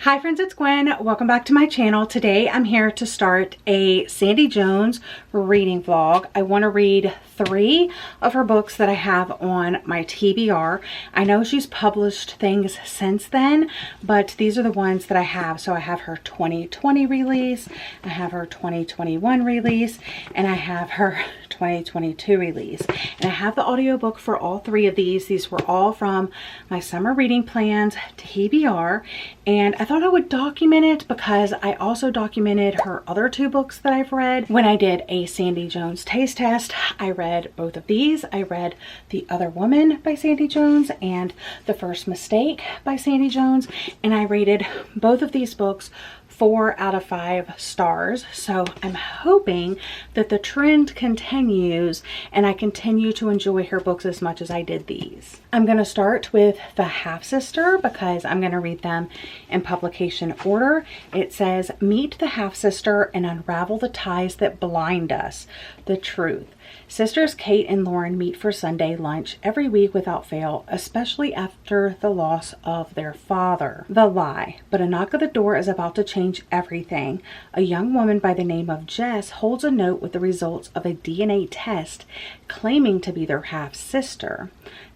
Hi friends, it's Gwen. Welcome back to my channel. Today I'm here to start a Sandie Jones reading vlog. I want to read 3 of her books that I have on my TBR. I know she's published things since then, but these are the ones that I have. So I have her 2020 release, I have her 2021 release, and I have her 2022 release. And I have the audiobook for all 3 of these. These were all from my summer reading plans TBR, and I thought I would document it because I also documented her other 2 books that I've read. When I did a Sandie Jones taste test, I read both of these. I read The Other Woman by Sandie Jones and The First Mistake by Sandie Jones, and I rated both of these books 4 out of 5 stars. So I'm hoping that the trend continues and I continue to enjoy her books as much as I did these. I'm going to start with The Half Sister because I'm going to read them in publication order. It says, "Meet the half sister and unravel the ties that blind us. The truth. Sisters Kate and Lauren meet for Sunday lunch every week without fail, especially after the loss of their father. The lie. But a knock at the door is about to change everything. A young woman by the name of Jess holds a note with the results of a DNA test claiming to be their half-sister.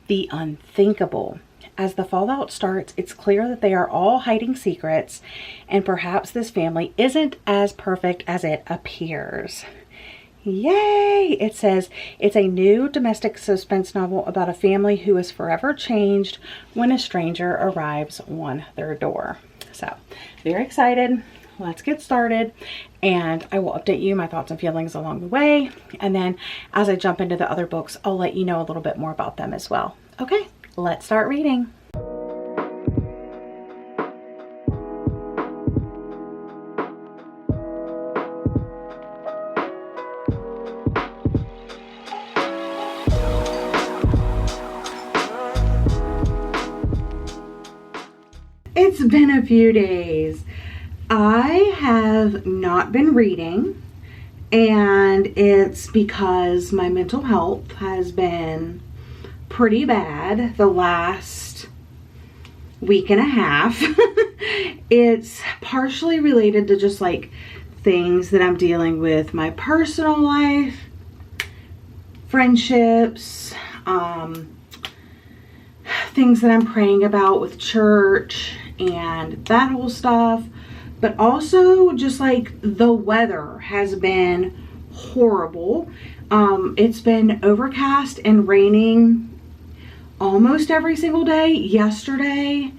The unthinkable. As the fallout starts, it's clear that they are all hiding secrets, and perhaps this family isn't as perfect as it appears." Yay! It says it's a new domestic suspense novel about a family who is forever changed when a stranger arrives on their door. So, very excited. Let's get started, and I will update you my thoughts and feelings along the way. And then as I jump into the other books, I'll let you know a little bit more about them as well. Okay, let's start reading. It's been a few days. I have not been reading, and it's because my mental health has been pretty bad the last week and a half. It's partially related to just like things that I'm dealing with, my personal life, friendships, things that I'm praying about with church and that whole stuff, but also just like the weather has been horrible. It's been overcast and raining almost every single day. Yesterday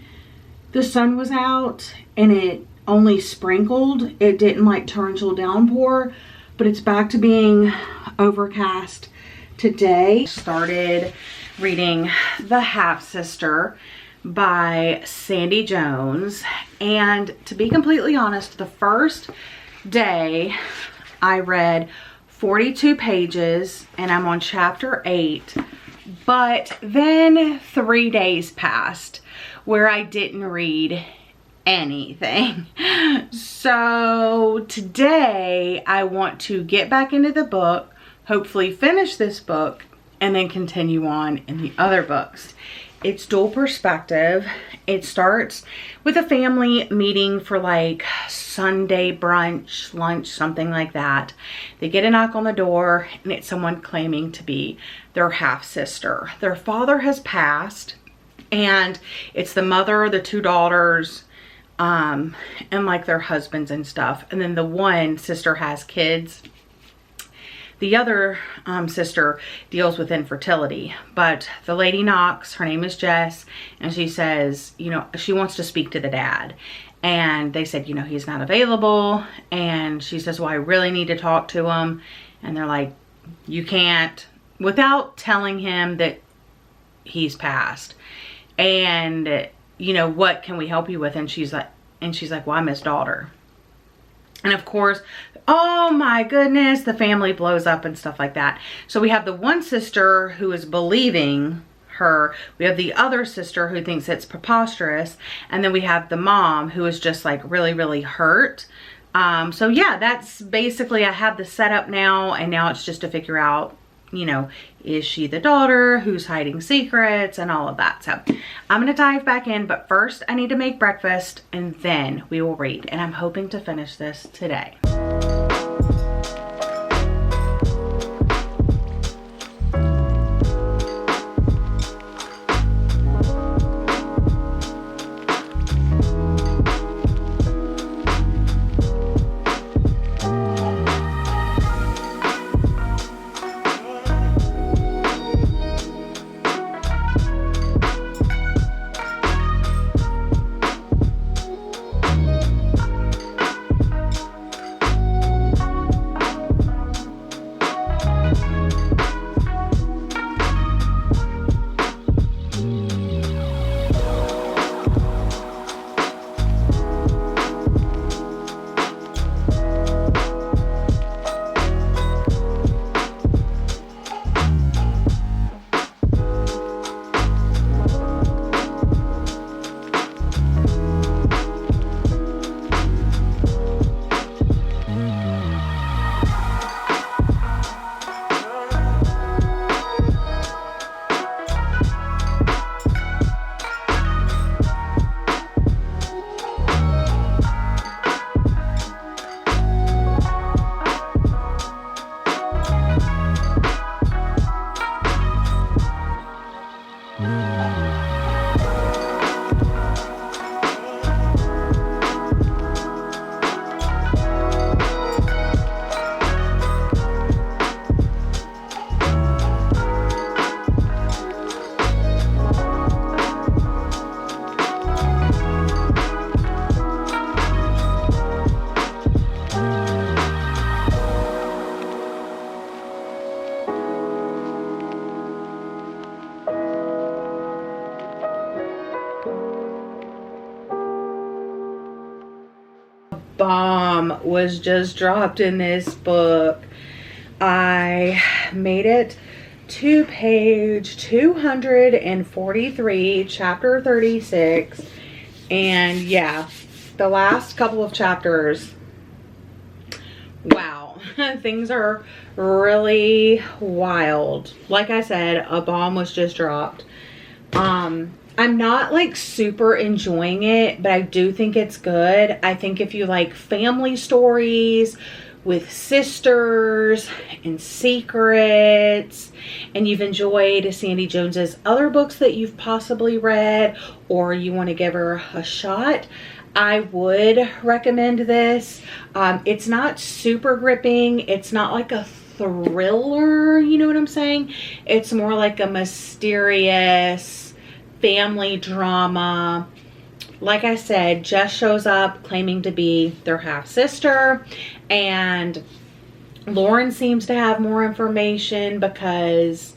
the sun was out and it only sprinkled. It didn't like torrential downpour, but it's back to being overcast today. Started reading The Half Sister by Sandie Jones, and to be completely honest, the first day I read 42 pages and I'm on chapter 8, but then 3 days passed where I didn't read anything. So today I want to get back into the book, hopefully finish this book, and then continue on in the other books. It's dual perspective. It starts with a family meeting for like Sunday brunch, lunch, something like that. They get a knock on the door and it's someone claiming to be their half sister. Their father has passed, and it's the mother, the 2 daughters, and like their husbands and stuff. And then the one sister has kids. The other sister deals with infertility, but the lady knocks. Her name is Jess, and she says, you know, she wants to speak to the dad. And they said, you know, he's not available. And she says, well, I really need to talk to him. And they're like, you can't, without telling him that he's passed. And, you know, what can we help you with? And she's like, well, I'm his daughter. And of course, oh my goodness, the family blows up and stuff like that. So we have the one sister who is believing her. We have the other sister who thinks it's preposterous. And then we have the mom who is just like really, really hurt. So yeah, that's basically, I have the setup now, and now it's just to figure out you know, is she the daughter? Who's hiding secrets and all of that. So I'm going to dive back in, but first I need to make breakfast and then we will read. And I'm hoping to finish this today. Bomb was just dropped in this book. I made it to page 243, chapter 36, and yeah, the last couple of chapters, wow, things are really wild. Like I said, a bomb was just dropped. I'm not like super enjoying it, but I do think it's good. I think if you like family stories with sisters and secrets, and you've enjoyed Sandie Jones's other books that you've possibly read, or you want to give her a shot, I would recommend this. It's not super gripping. It's not like a thriller, you know what I'm saying? It's more like a mysterious family drama. Like I said, Jess shows up claiming to be their half sister, and Lauren seems to have more information because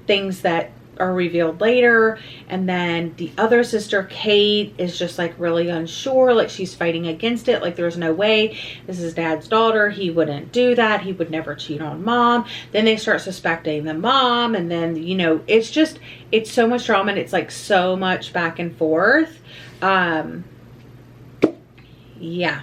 things that are revealed later. And then the other sister, Kate, is just like really unsure, like she's fighting against it, like there's no way, this is Dad's daughter, he wouldn't do that, he would never cheat on Mom. Then they start suspecting the mom, and then, you know, it's just, it's so much drama, and it's like so much back and forth. Yeah.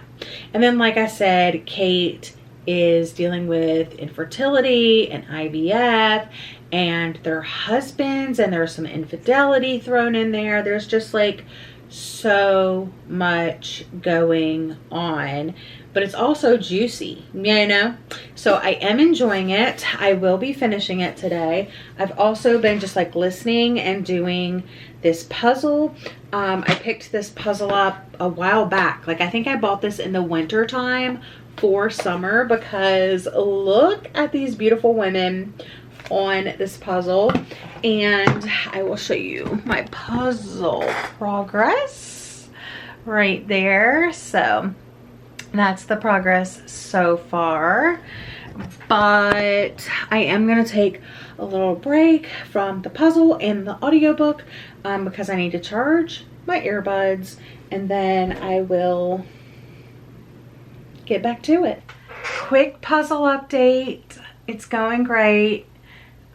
And then, like I said, Kate is dealing with infertility and IVF and their husbands, and there's some infidelity thrown in there. There's just like so much going on, but it's also juicy, you know? So I am enjoying it. I will be finishing it today. I've also been just like listening and doing this puzzle. I picked this puzzle up a while back. Like I think I bought this in the winter time for summer, because look at these beautiful women on this puzzle, and I will show you my puzzle progress right there. So that's the progress so far, but I am going to take a little break from the puzzle and the audiobook because I need to charge my earbuds, and then I will get back to it. Quick puzzle update. It's going great.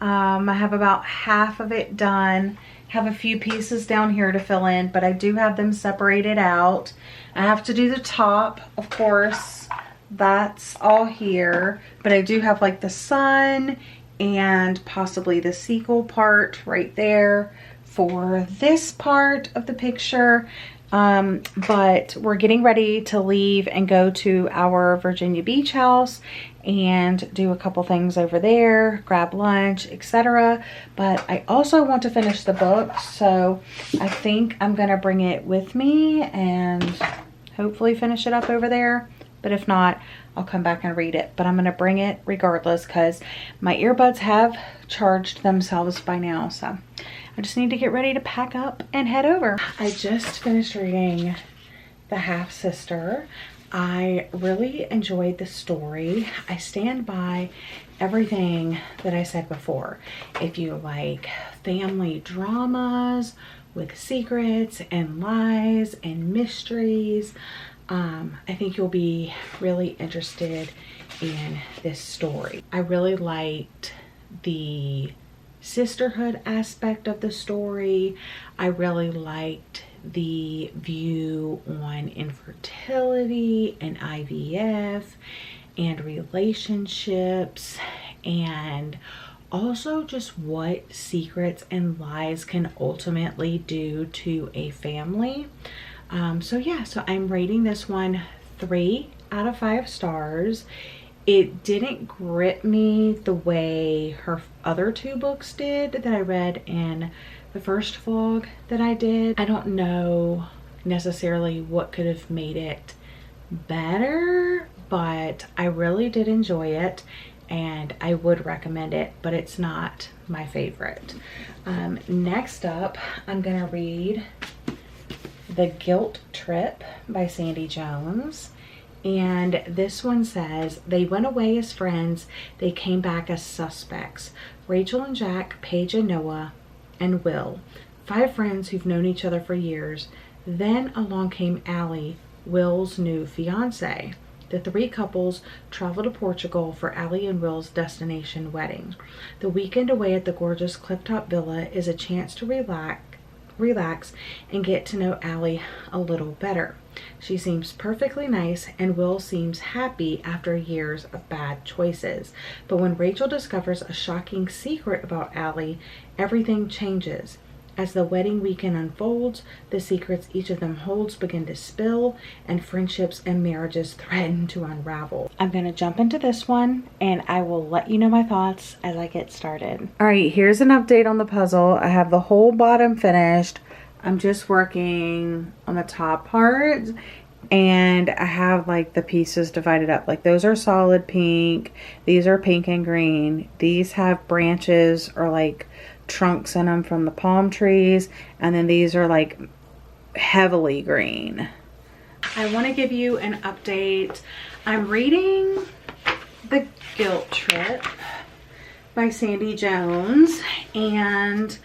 I have about half of it done. Have a few pieces down here to fill in, but I do have them separated out. I have to do the top, of course. That's all here, but I do have like the sun and possibly the sequel part right there for this part of the picture. But we're getting ready to leave and go to our Virginia Beach house and do a couple things over there, grab lunch, etc. But I also want to finish the book, so I think I'm gonna bring it with me and hopefully finish it up over there. But if not, I'll come back and read it. But I'm gonna bring it regardless because my earbuds have charged themselves by now, so I just need to get ready to pack up and head over. I just finished reading The Half-Sister. I really enjoyed the story. I stand by everything that I said before. If you like family dramas with secrets and lies and mysteries, I think you'll be really interested in this story. I really liked the sisterhood aspect of the story. I really liked the view on infertility and IVF and relationships, and also just what secrets and lies can ultimately do to a family. So yeah, so I'm rating this one 3 out of 5 stars. It didn't grip me the way her other 2 books did that I read in the first vlog that I did. I don't know necessarily what could have made it better, but I really did enjoy it and I would recommend it, but it's not my favorite. Next up, I'm gonna read The Guilt Trip by Sandie Jones. And this one says, they went away as friends, they came back as suspects. Rachel and Jack, Paige and Noah, and Will, 5 friends who've known each other for years. Then along came Allie, Will's new fiance. The 3 couples travel to Portugal for Allie and Will's destination wedding. The weekend away at the gorgeous clifftop villa is a chance to relax and get to know Allie a little better. She seems perfectly nice and Will seems happy after years of bad choices. But when Rachel discovers a shocking secret about Allie, everything changes. As the wedding weekend unfolds, the secrets each of them holds begin to spill and friendships and marriages threaten to unravel. I'm gonna jump into this one and I will let you know my thoughts as I get started. All right, here's an update on the puzzle. I have the whole bottom finished. I'm just working on the top part and I have like the pieces divided up. Like those are solid pink, these are pink and green, these have branches or like trunks in them from the palm trees, and then these are like heavily green. I want to give you an update. I'm reading The Guilt Trip by Sandie Jones and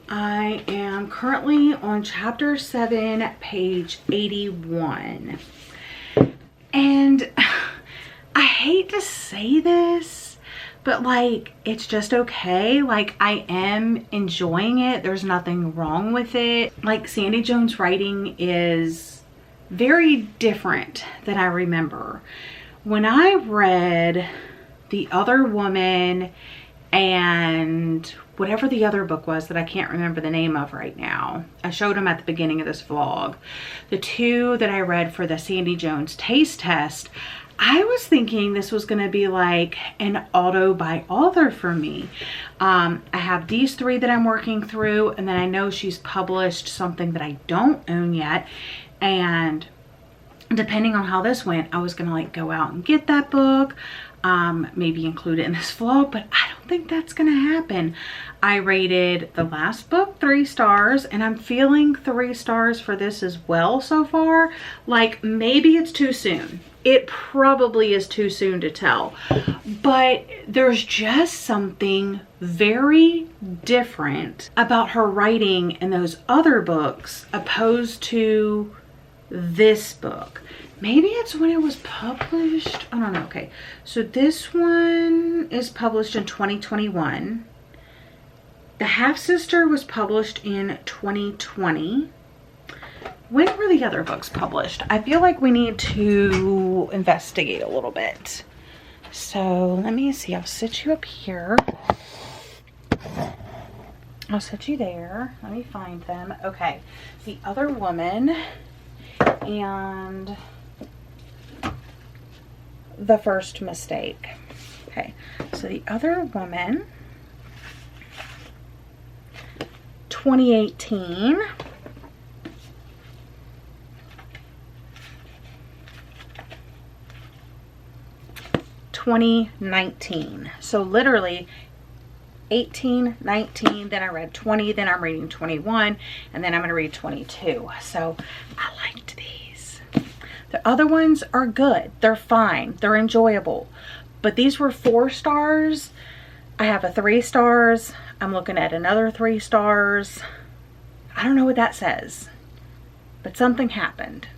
I am currently on chapter 7, page 81. And I hate to say this, but like, it's just okay. Like, I am enjoying it. There's nothing wrong with it. Like, Sandie Jones' writing is very different than I remember. When I read The Other Woman and whatever the other book was that I can't remember the name of right now, I showed them at the beginning of this vlog. The 2 that I read for the Sandie Jones taste test, I was thinking this was going to be like an auto by author for me. I have these 3 that I'm working through, and then I know she's published something that I don't own yet, and depending on how this went, I was going to like go out and get that book, maybe include it in this vlog, but I don't think that's gonna happen. I rated the last book 3 stars and I'm feeling 3 stars for this as well so far. Like, maybe it's too soon. It probably is too soon to tell, but there's just something very different about her writing in those other books opposed to this book. Maybe it's when it was published. I don't know. Okay, so this one is published in 2021. The Half-Sister was published in 2020. When were the other books published? I feel like we need to investigate a little bit. So let me see. I'll sit you up here. I'll set you there. Let me find them. Okay, the other woman and the first mistake. Okay, so the other woman, 2018. '19. So literally 18, 19, then I read 20, then I'm reading 21, and then I'm going to read 22. So I liked these. The other ones are good. They're fine. They're enjoyable. But these were 4 stars. I have a 3 stars. I'm looking at another 3 stars. I don't know what that says, but something happened.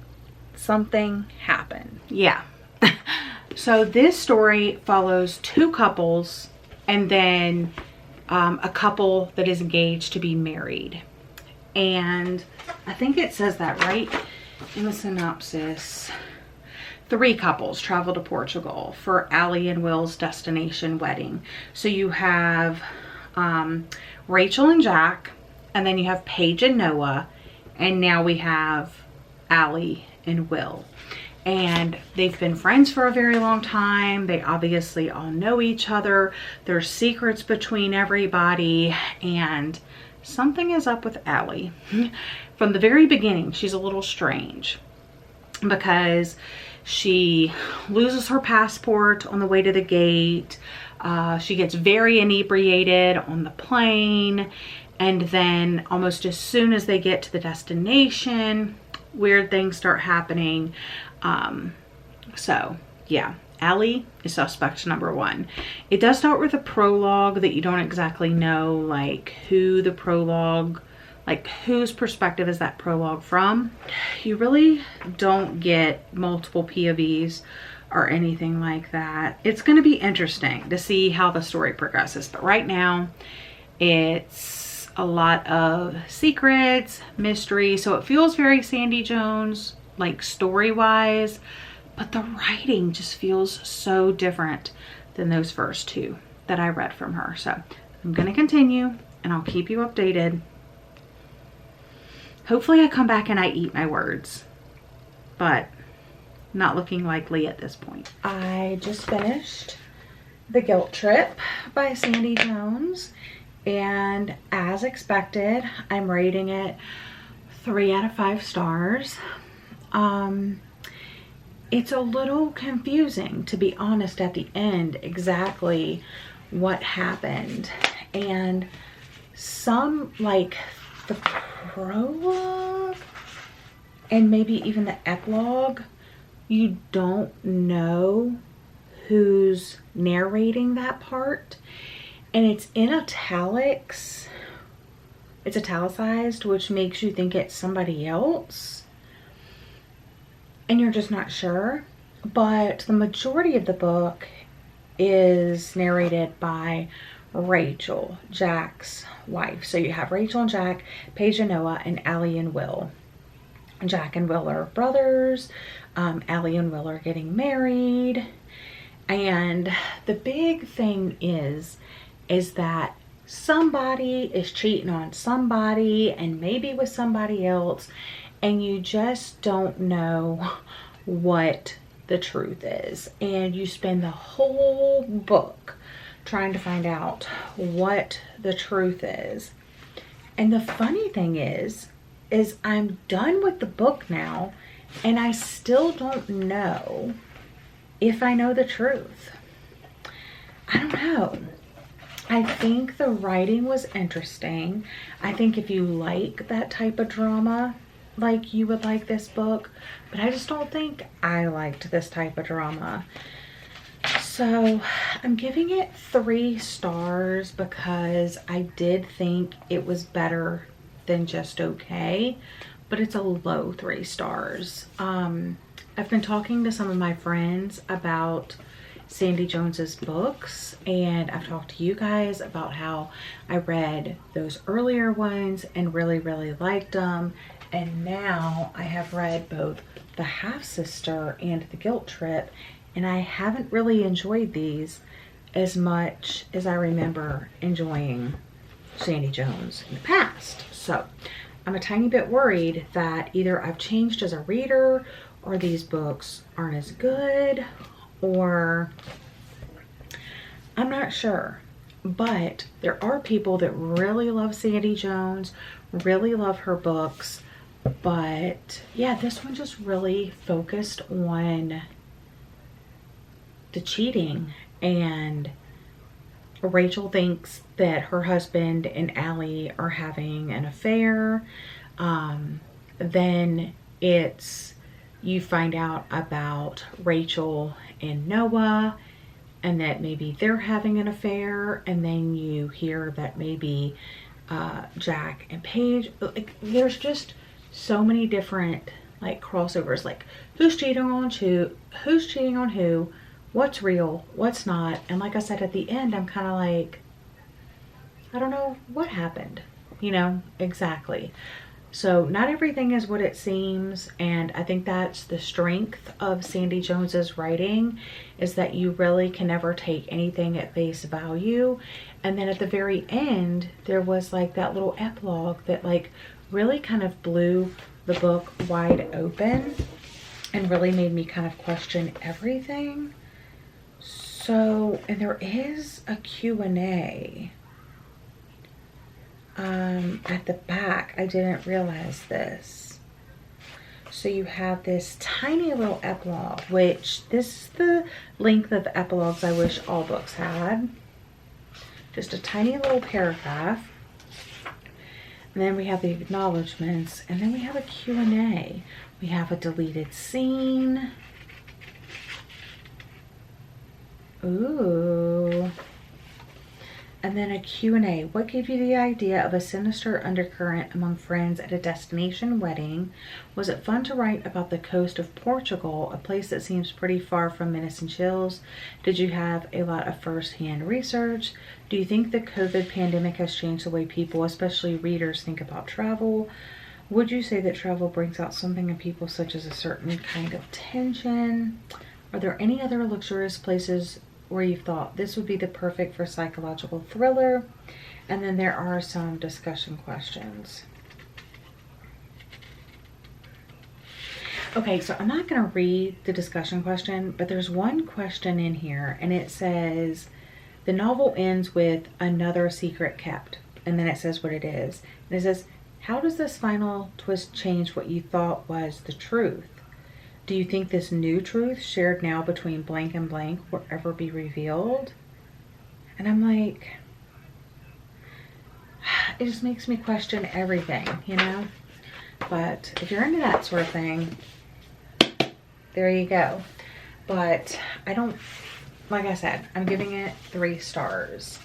Something happened. Yeah. So this story follows 2 couples and then a couple that is engaged to be married. And I think it says that right in the synopsis. 3 couples travel to Portugal for Allie and Will's destination wedding. So you have Rachel and Jack, and then you have Paige and Noah, and now we have Allie and Will. And they've been friends for a very long time. They obviously all know each other. There's secrets between everybody, and something is up with Allie. From the very beginning, she's a little strange because she loses her passport on the way to the gate. She gets very inebriated on the plane, and then almost as soon as they get to the destination, weird things start happening. So yeah, Allie is suspect number 1. It does start with a prologue that you don't exactly know, like whose perspective is that prologue from. You really don't get multiple POVs or anything like that. It's going to be interesting to see how the story progresses, but right now it's a lot of secrets, mystery, so it feels very Sandie Jones, like story-wise, but the writing just feels so different than those first 2 that I read from her. So I'm going to continue and I'll keep you updated. Hopefully I come back and I eat my words, but not looking likely at this point. I just finished The Guilt Trip by Sandie Jones, and as expected, I'm rating it 3 out of 5 stars. It's a little confusing, to be honest, at the end exactly what happened, and some, like the prologue and maybe even the epilogue, you don't know who's narrating that part, and it's in italics. It's italicized, which makes you think it's somebody else, and you're just not sure. But the majority of the book is narrated by Rachel, Jack's wife. So you have Rachel and Jack, Paige and Noah, and Allie and Will. Jack and Will are brothers. Allie and Will are getting married. And the big thing is that somebody is cheating on somebody, and maybe with somebody else, and you just don't know what the truth is. And you spend the whole book trying to find out what the truth is. And the funny thing is I'm done with the book now, and I still don't know if I know the truth. I don't know. I think the writing was interesting. I think if you like that type of drama, like, you would like this book, but I just don't think I liked this type of drama. So I'm giving it 3 stars because I did think it was better than just okay, but it's a low 3 stars. I've been talking to some of my friends about Sandie Jones's books, and I've talked to you guys about how I read those earlier ones and really liked them, and now I have read both The Half-Sister and The Guilt Trip, and I haven't really enjoyed these as much as I remember enjoying Sandie Jones in the past. So I'm a tiny bit worried that either I've changed as a reader, or these books aren't as good, or I'm not sure. But there are people that really love Sandie Jones, really love her books. But yeah, this one just really focused on the cheating, and Rachel thinks that her husband and Allie are having an affair. Then you find out about Rachel and Noah, and that maybe they're having an affair, and then you hear that maybe Jack and Paige, like, there's just so many different like crossovers, like who's cheating on who, what's real, what's not. And like I said, at the end, I'm kind of like, I don't know what happened, you know, exactly. So not everything is what it seems, and I think that's the strength of Sandie Jones's writing, is that you really can never take anything at face value. And then at the very end, there was like that little epilogue that like really kind of blew the book wide open and really made me kind of question everything. So, and there is a Q&A at the back. I didn't realize this. So you have this tiny little epilogue, which this is the length of epilogues I wish all books had. Just a tiny little paragraph. And then we have the acknowledgements, and then we have a Q&A. We have a deleted scene. Ooh. And then a Q&A. What gave you the idea of a sinister undercurrent among friends at a destination wedding? Was it fun to write about the coast of Portugal, a place that seems pretty far from Menace and Chills? Did you have a lot of first-hand research? Do you think the COVID pandemic has changed the way people, especially readers, think about travel? Would you say that travel brings out something in people, such as a certain kind of tension? Are there any other luxurious places where you've thought this would be the perfect for psychological thriller? And then there are some discussion questions. Okay, so I'm not going to read the discussion question, but there's one question in here, and it says, the novel ends with another secret kept, and then it says what it is. And it says, how does this final twist change what you thought was the truth? Do you think this new truth shared now between blank and blank will ever be revealed? And I'm like, it just makes me question everything, you know? But if you're into that sort of thing, there you go. But I don't, like I said, I'm giving it 3 stars.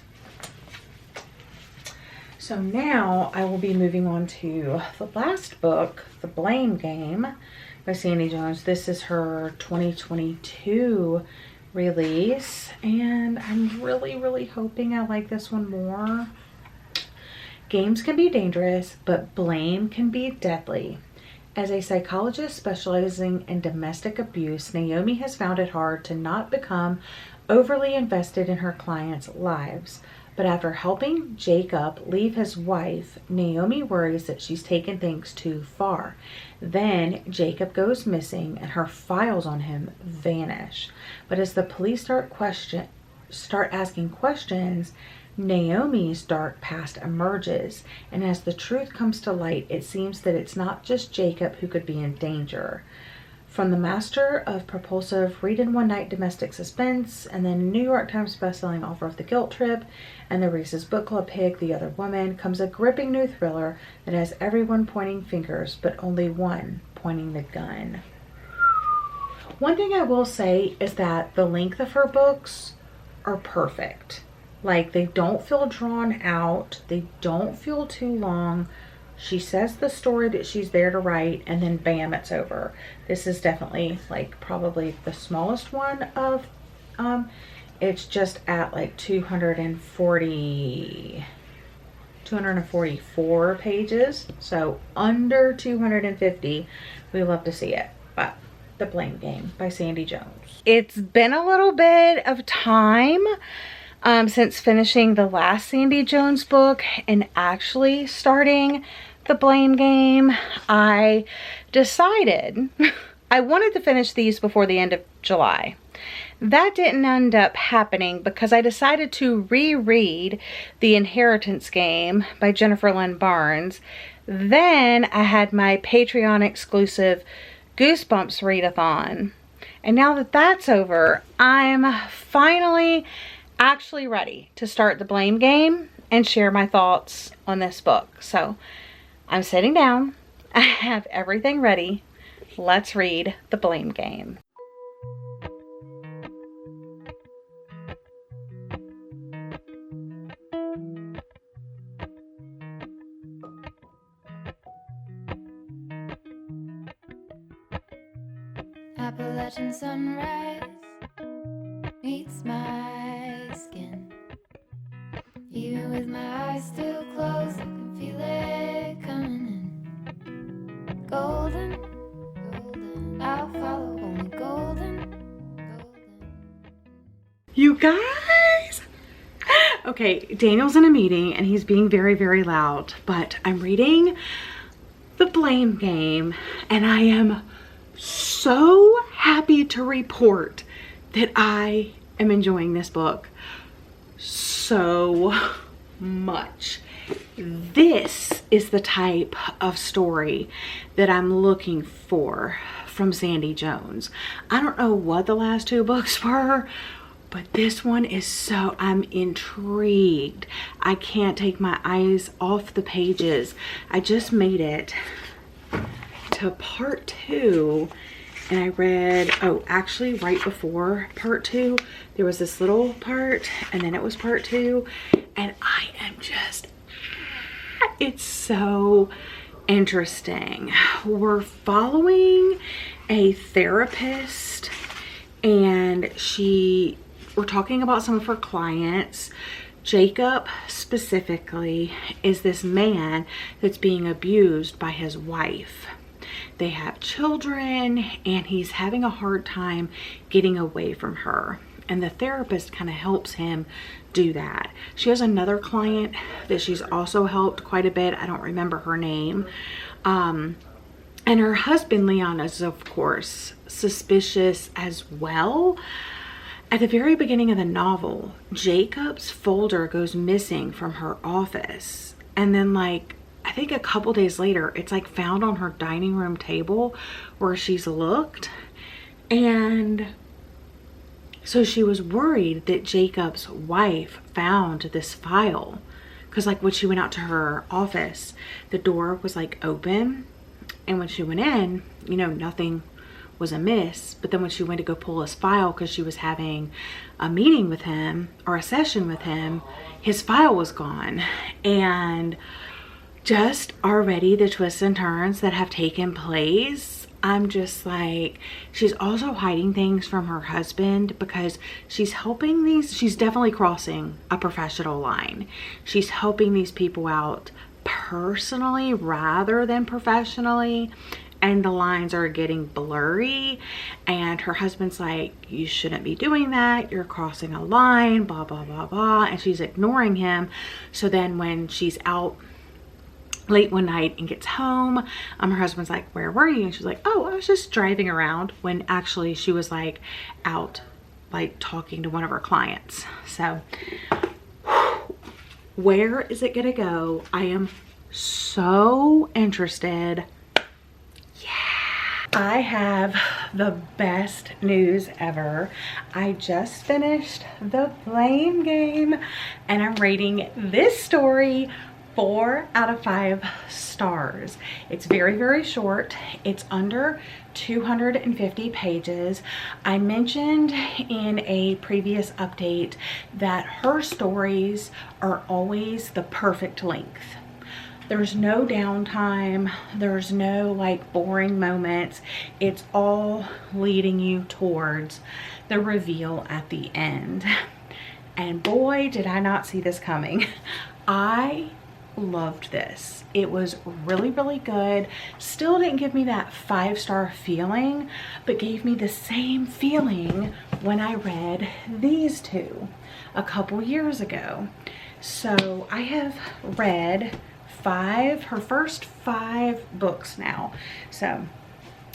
So now I will be moving on to the last book, The Blame Game by Sandie Jones. This is her 2022 release, and I'm really hoping I like this one more. Games can be dangerous, but blame can be deadly. As a psychologist specializing in domestic abuse, Naomi has found it hard to not become overly invested in her clients' lives. But after helping Jacob leave his wife, Naomi worries that she's taken things too far. Then Jacob goes missing and her files on him vanish. But as the police start asking questions, Naomi's dark past emerges. And as the truth comes to light, it seems that it's not just Jacob who could be in danger. From the master of propulsive read-in-one-night domestic suspense, and then New York Times bestselling author of The Guilt Trip, and the Reese's Book Club pick, The Other Woman, comes a gripping new thriller that has everyone pointing fingers, but only one pointing the gun. One thing I will say is that the length of her books are perfect. Like, they don't feel drawn out, they don't feel too long. She says the story that she's there to write, and then bam, it's over. This is definitely like probably the smallest one of, it's just at like 244 pages. So under 250, we love to see it. But The Blame Game by Sandie Jones. It's been a little bit of time. since finishing the last Sandie Jones book and actually starting the Blame Game, I decided I wanted to finish these before the end of July. That didn't end up happening because I decided to reread The Inheritance Game by Jennifer Lynn Barnes. Then I had my Patreon exclusive Goosebumps readathon. And now that that's over, I'm finally actually ready to start the Blame Game and share my thoughts on this book. So I'm sitting down. I have everything ready. Let's read the Blame Game. Appalachian sunrise meets my skin. Even with my eyes still closed, I can feel it coming in. Golden, golden, I'll follow only golden, golden. You guys! Okay, Daniel's in a meeting and he's being very, very loud, but I'm reading the Blame Game and I am so happy to report that I am enjoying this book so much. This is the type of story that I'm looking for from Sandie Jones. I don't know what the last two books were, but this one is so, I'm intrigued. I can't take my eyes off the pages. I just made it to part 2 and I read, oh, actually right before part 2 there was this little part and then it was part 2 and I am just, it's so interesting. We're following a therapist and we're talking about some of her clients. Jacob specifically is this man that's being abused by his wife. They have children and he's having a hard time getting away from her. And the therapist kind of helps him do that. She has another client that she's also helped quite a bit. I don't remember her name. And her husband, Leon, is of course suspicious as well. At the very beginning of the novel, Jacob's folder goes missing from her office. And then like, I think a couple days later, it's like found on her dining room table where she's looked. And so she was worried that Jacob's wife found this file. Because like when she went out to her office, the door was like open. And when she went in, you know, nothing was amiss. But then when she went to go pull his file because she was having a meeting with him or a session with him, his file was gone. And just already the twists and turns that have taken place, I'm just like, she's also hiding things from her husband because she's helping she's definitely crossing a professional line. She's helping these people out personally rather than professionally, and the lines are getting blurry. And her husband's like, you shouldn't be doing that, you're crossing a line, blah blah blah blah, and she's ignoring him. So then when she's out late one night and gets home, her husband's like, where were you? And she's like, oh, I was just driving around, when actually she was like out like talking to one of her clients. So where is it gonna go? I am so interested. I have the best news ever. I just finished the Blame Game and I'm rating this story 4 out of 5 stars. It's very, very short. It's under 250 pages. I mentioned in a previous update that her stories are always the perfect length. There's no downtime. There's no like boring moments. It's all leading you towards the reveal at the end. And boy, did I not see this coming. I loved this. It was really, really good. Still didn't give me that 5-star feeling, but gave me the same feeling when I read these two a couple years ago. So I have read her first 5 books now. So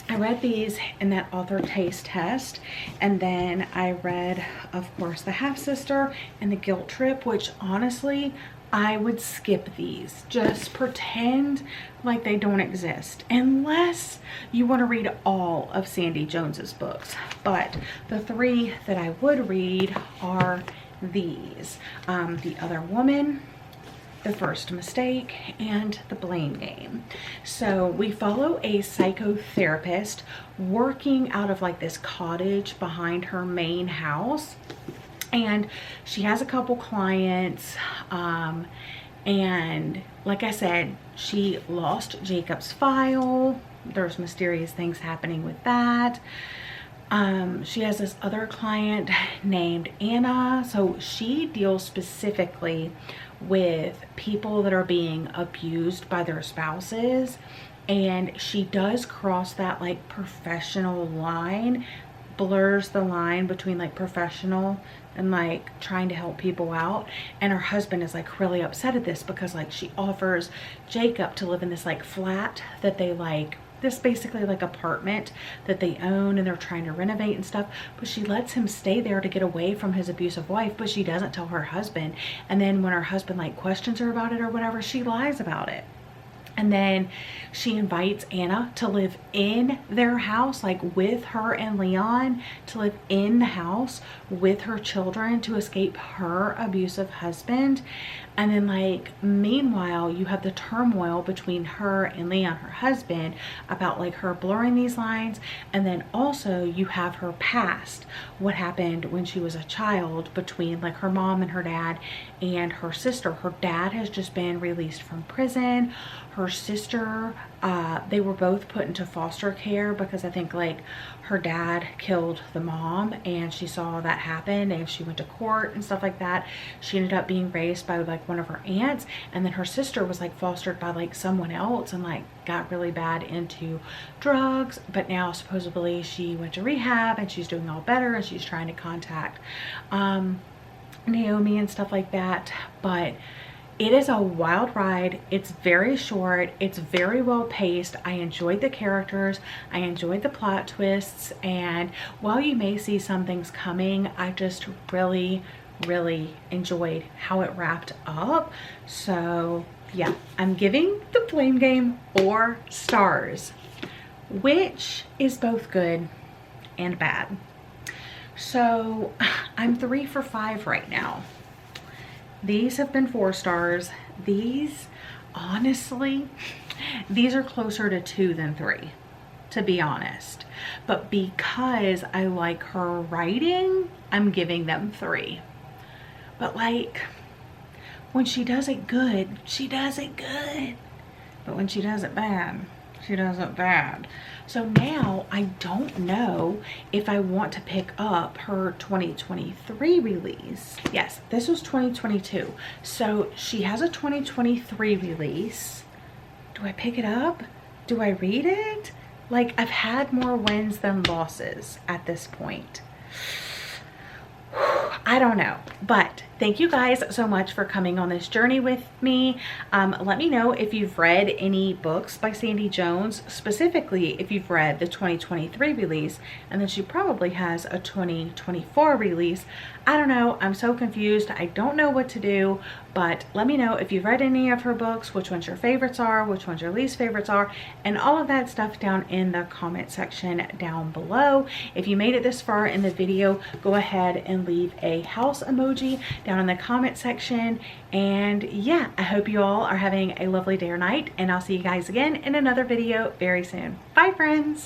I read these in that author taste test, and then I read, of course, The Half Sister and The Guilt Trip, which honestly, I would skip these. Just pretend like they don't exist, unless you want to read all of Sandie Jones's books. But the 3 that I would read are these: The Other Woman, The First Mistake, and The Blame Game. So we follow a psychotherapist working out of like this cottage behind her main house, and she has a couple clients, and like I said, she lost Jacob's file. There's mysterious things happening with that. She has this other client named Anna. So she deals specifically with people that are being abused by their spouses, and she does cross that like professional line, blurs the line between like professional and like trying to help people out. And her husband is like really upset at this because like she offers Jacob to live in this like flat that they like, this basically like apartment that they own and they're trying to renovate and stuff, but she lets him stay there to get away from his abusive wife, but she doesn't tell her husband. And then when her husband like questions her about it or whatever, she lies about it. And then she invites Anna to live in their house, like with her and Leon, to live in the house with her children to escape her abusive husband. And then like meanwhile, you have the turmoil between her and Leon, her husband, about like her blurring these lines. And then also you have her past, what happened when she was a child between like her mom and her dad and her sister. Her dad has just been released from prison. Her sister, they were both put into foster care because I think like her dad killed the mom, and she saw that happen and she went to court and stuff like that. She ended up being raised by like one of her aunts, and then her sister was like fostered by like someone else and like got really bad into drugs, but now supposedly she went to rehab and she's doing all better and she's trying to contact Naomi and stuff like that. But it is a wild ride. It's very short. It's very well paced. I enjoyed the characters. I enjoyed the plot twists. And while you may see some things coming, I just really, really enjoyed how it wrapped up. So yeah, I'm giving The Blame Game 4 stars, which is both good and bad. So I'm 3 for 5 right now. These have been 4 stars. These, honestly, these are closer to 2 than 3, to be honest. But because I like her writing, I'm giving them 3. But like, when she does it good, she does it good. But when she does it bad, she does it bad. So now I don't know if I want to pick up her 2023 release. Yes, this was 2022. So she has a 2023 release. Do I pick it up? Do I read it? Like, I've had more wins than losses at this point. I don't know, but thank you guys so much for coming on this journey with me. Let me know if you've read any books by Sandie Jones, specifically if you've read the 2023 release, and then she probably has a 2024 release. I don't know, I'm so confused. I don't know what to do, but let me know if you've read any of her books, which ones your favorites are, which ones your least favorites are, and all of that stuff down in the comment section down below. If you made it this far in the video, go ahead and leave a house emoji down in the comment section. And yeah, I hope you all are having a lovely day or night, and I'll see you guys again in another video very soon. Bye friends.